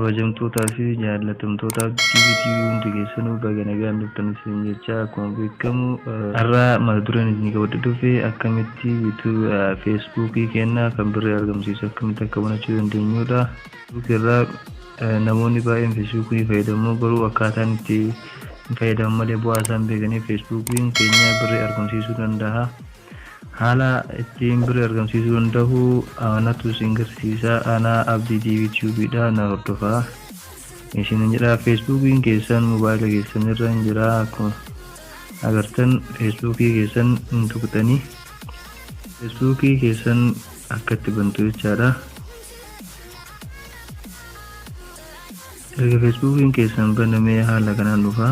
kabajamtootaa fi jaallatamtoota TVTV hundi keessanuu baga nagaan dhuftan isin jechaa akkuma beekamu har'a mata dureen isin qabadhe dhufe akkamitti YouTube Facebookii kennaa kan birrii argamsiisu akkamitti akka banachuu dandeenyudha. Facebook irraa namoonni baay'een Facebookii fayyadamu garuu akkaataan itti fayyadaman malee bu'aa isaan beekanii Facebookiin keenya birrii argamsiisuu danda'a. Haala ittiin birrii argamsiisuu danda'u anatu isin garsiisa. Ana Abdii TVTV dha na hordofaa. Isin jira Facebookiin keessan mobaayila keessan irra jira akkuma agartan Facebookii keessan tuqxanii Facebookii keessan akkatti bantu jechaadha. Erga Facebookiin keessan banamee haala kanaan dhufa.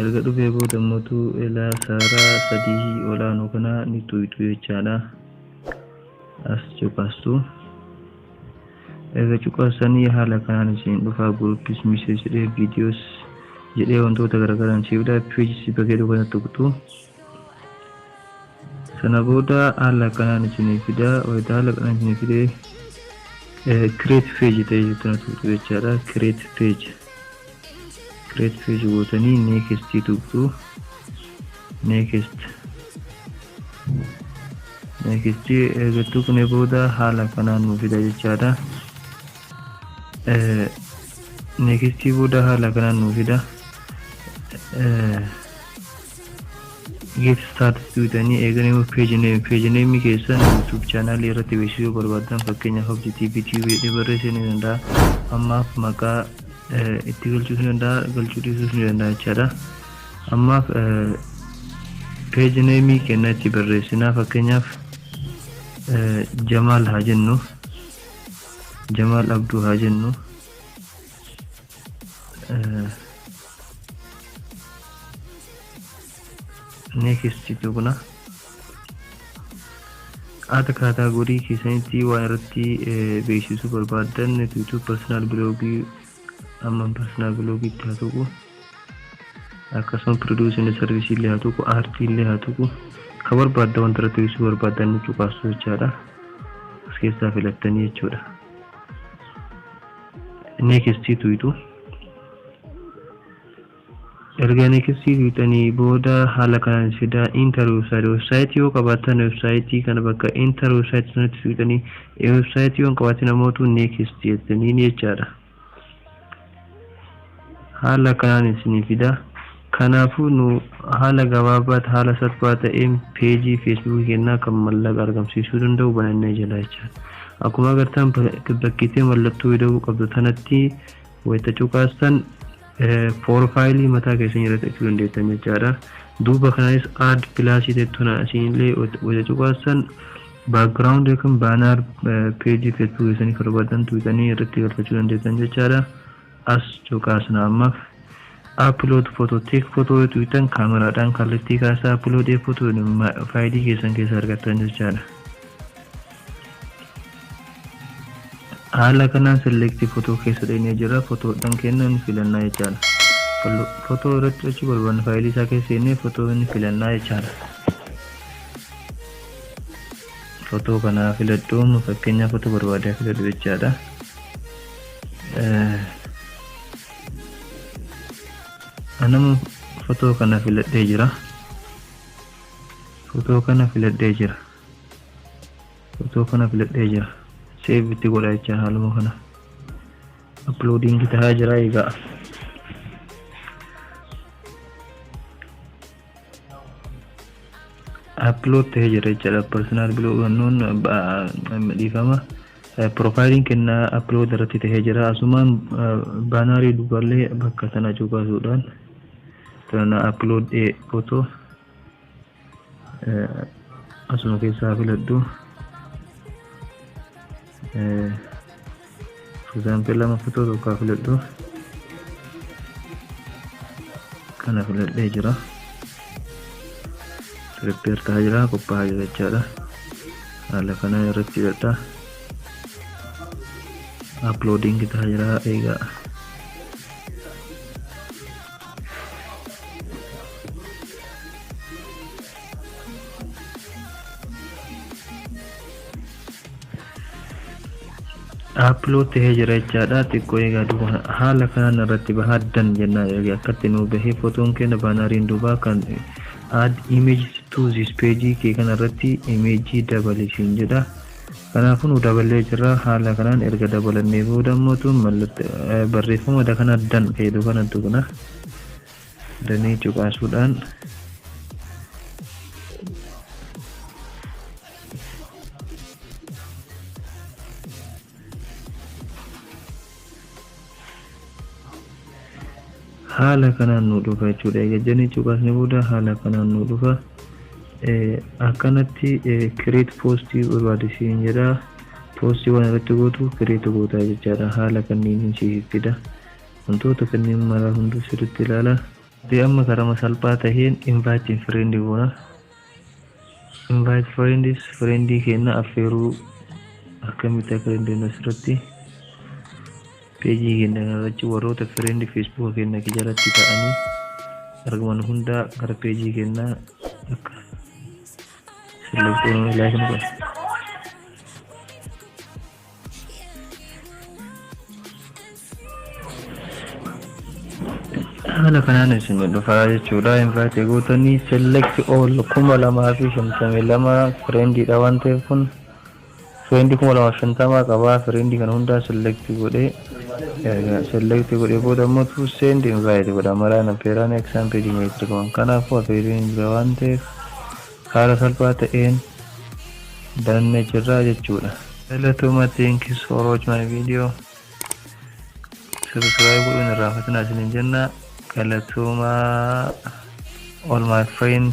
Erga dhufee booda mootu ila saaraa sadii olaanoo kana ni tuutu jechaadha. As cuqastu. Erga cuqasanii haala kanaan isin dhufa groups message videos jedhee wantoota garaagaraan siifda page si bakee dhufa tuqtu. Sana booda haala kanaan isin fida wayita haala kanaan isin fide create page ta'ee jirtu tuqtu jechaadha. Create page gootanii next tuqtu. Next erga tuqne booda haala kanaan nu fida jechaadha. Next booda haala kanaan nu fida. Get started tuqtanii eeganii page name keessan YouTube channel irratti beeksisuu barbaadan fakkeenyaaf Abdii TVTV jedhee barreessuu ni danda'a. Ammaaf maqaa itti galchuu ni danda'a, galchuu dhiisuu ni danda'a jechaadha. Ammaaf page name kenna itti barreessinaa fakkeenyaaf Jamaal haa jennu. Jamaal Abduu haa jennu. Next tuqna. Ada kategorii keessanitti waan irratti beeksisuu barbaadan YouTube personal blogii amma personal blogii itti haa tuqu. Akkasuma producing service illee haa tuqu, art illee haa tuqu. Kan barbaaddan wanta irratti beeksisuu barbaadan cuqaasu jechaadha. As keessaa filattanii jechuudha. Next tuqtu. Erga next tuqtanii booda haala kanaan fida enter website yoo qabaatan website kana bakka enter website sanatti tuqtanii website yoo qabaatan namoota next jettanii jechaadha. Haala kanaan isin fida. Kanaafuu nu haala gabaabaatti haala salphaa ta'een page Facebook kennaa kan mallaqa argamsiisuu danda'u banannee jira jechaadha. Akkuma agartan bakkiitti mallattoo hidhuu qabdu tanatti wayita cuqaastan profile mataa keessan irratti hidhuu dandeettan jechaadha. Duuba kanaanis add plus jettuna isinillee wayita cuqaastan background yookaan banner page Facebook keessanii barbaadan tuqanii irratti galfachuu dandeettan jechaadha. As cuqaasna ammaaf upload photo take photo tuqtan kaameraadhaan kallattii kaasaa upload photo faayilii keessan keessa argattan jechaadha. Haala kanaan select photo keessa dheenee jira. Photoodhaan kennan filannaa jechaadha. Photo irratti achi barbaanne faayilii isaa keessa seennee photo inni filannaa jechaadha. Photo kana filadhuun fakkeenyaaf photo barbaadee filadhu jechaadha. Anam photo kana filadhee jira. Photo kana filadhee jira. Save itti godha jecha haaluma kana. Uploading ta'aa jira egaa. Upload ta'ee jira jechaadha. Personal blog annoon dhiifama. Profiling kenna upload irratti ta'ee jira. Asumaan baanarii duballee bakka sana cuqaasuudhaan tana upload photo asuma keessaa filadhu. For example lama photo tokko filadhu. Kana filadhee jira. Prepare ta'aa jira, qophaa'aa jira jechaadha. Haala kana irratti hidhadha. Uploading ta'aa jira egaa. upload ta'ee jira jechaadha. Xiqqoo egaa duuba haala kanaan irratti bahaddan jennaan akkatti nu bahee fotoon keenya baanariin duubaa kan add image to this page kee kana irratti image dabalisiin jedha. Kanaafuu nu daballee jirra. Haala kanaan erga dabalannee booda immoo barreeffama kana dan fayyadu kanattu kana danii cuqaasuudhaan haala kanaan nu dhufa jechuudha. Egaa janii cuqaasne booda haala kanaan nu dhufa. Akkanatti create post barbaadisiin jedha. Post waan irratti gootu create goota jechaadha. Haala kanneen siifidha. Wantoota kanneen mara hunduu sirriitti ilaala. Amma karaa salphaa taheen invite friend goona. Invite friend keenya affeeruu akkamitti akka dandeenyu asirratti page keenya irratti warroota friend Facebook keenya jalatti ta'anii argaman hunda gara page keenya akka select like nu godha. Haala kanaan isin dhufaa jechuudha. Invite gootanii select all 2052 friend dha waan ta'eef kun friend 2050 qaba. Friend kana hunda select godhee booda immoo to send invite godha. Maraan affeeraan example page qaban kanaafuu affeeriin jira waan ta'eef haala salphaa ta'een banannee jirra jechuudha. Galatoomaa, thank you so much my video. Subscribe godhuun irraa fatina isiniin jenna. Galatoomaa all my friend.